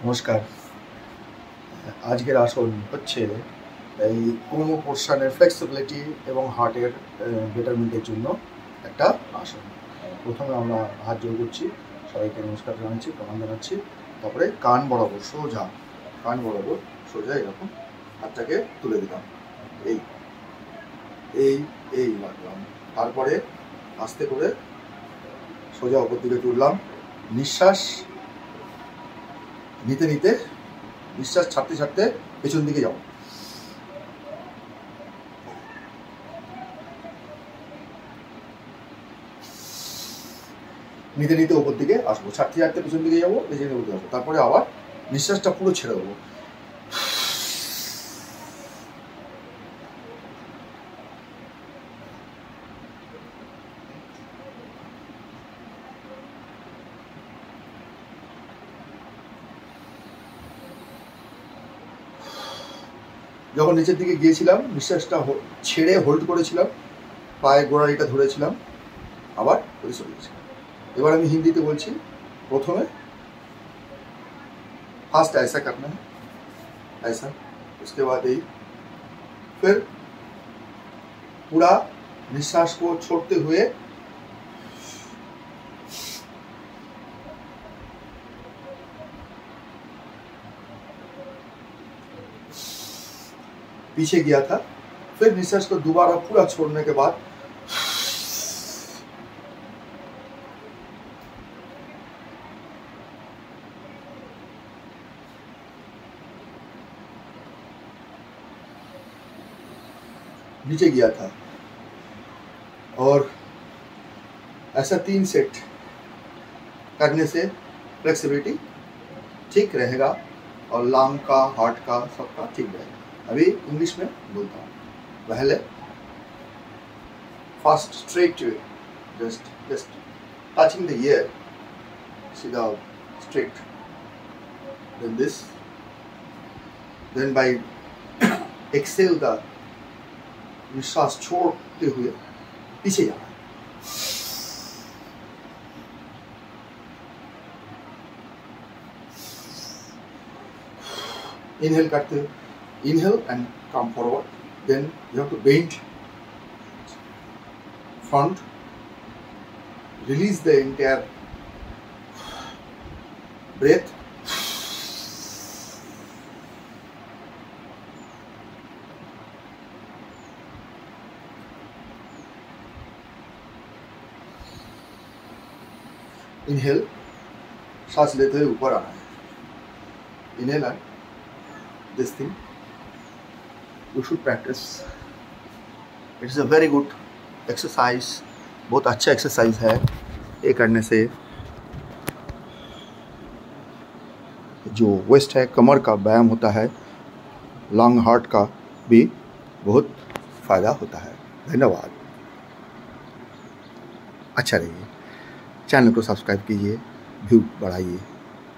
নমস্কার। আজকের আসন হচ্ছে এই কোমো পোর্শনের ফ্লেক্সিবিলিটি এবং হার্টের বেটারমেন্টের জন্য একটা আসন। প্রথমে আমরা হাত জোড় করছি, সবাইকে নমস্কার জানাচ্ছি, প্রণাম জানাচ্ছি। তারপরে কান বরাবর সোজা এরকম হাতটাকে তুলে দিলাম, এই এই এই রাখলাম। তারপরে আস্তে করে সোজা ওপর দিকে তুললাম। নিঃশ্বাস নিতে নিতে, নিঃশ্বাস ছাড়তে ছাড়তে পেছন দিকে যাও। নিতে নিতে ওপর দিকে আসবো, ছাড়তে ছাড়তে পেছন দিকে যাবো, পেছন দিকে আসবো। তারপরে আবার নিঃশ্বাসটা পুরো ছেড়ে দেবো। যখন নিচের দিকে গিয়েছিলাম, নিঃশ্বাসটা ছেড়ে হোল্ড করেছিলাম, পায়ের গোড়ালিটা ধরেছিলাম, আবার ওই সরে গেছিলাম। এবার আমি হিন্দিতে বলছি। প্রথমে फास्ट ऐसा करना है, ऐसा, उसके बाद यही, फिर पूरा निश्वास को छोड़ते हुए पीछे गया था, फिर निश्वास को दोबारा पूरा छोड़ने के बाद नीचे गया था। और ऐसा 3 सेट करने से फ्लेक्सिबिलिटी ठीक रहेगा और लंग का, हार्ट का, सबका ठीक रहेगा। अभी इंग्लिश में बोलता हूँ। पहले fast straight, just touching the ear, सीधा straight, then this, then by exhale the निश्वास छोड़ते हुए पीछे जाना। इनहेल करते हुए, inhale and come forward, then you have to bend front, release the entire breath, inhale, सांस लेते हुए ऊपर आना है, inhale and this thing you should practice. It's a very good exercise, बहुत अच्छा एक्सरसाइज है। ये करने से जो वेस्ट है, कमर का व्यायाम होता है, लंग, हार्ट का भी बहुत फ़ायदा होता है। धन्यवाद। अच्छा रहिए, चैनल को सब्सक्राइब कीजिए, व्यू बढ़ाइए।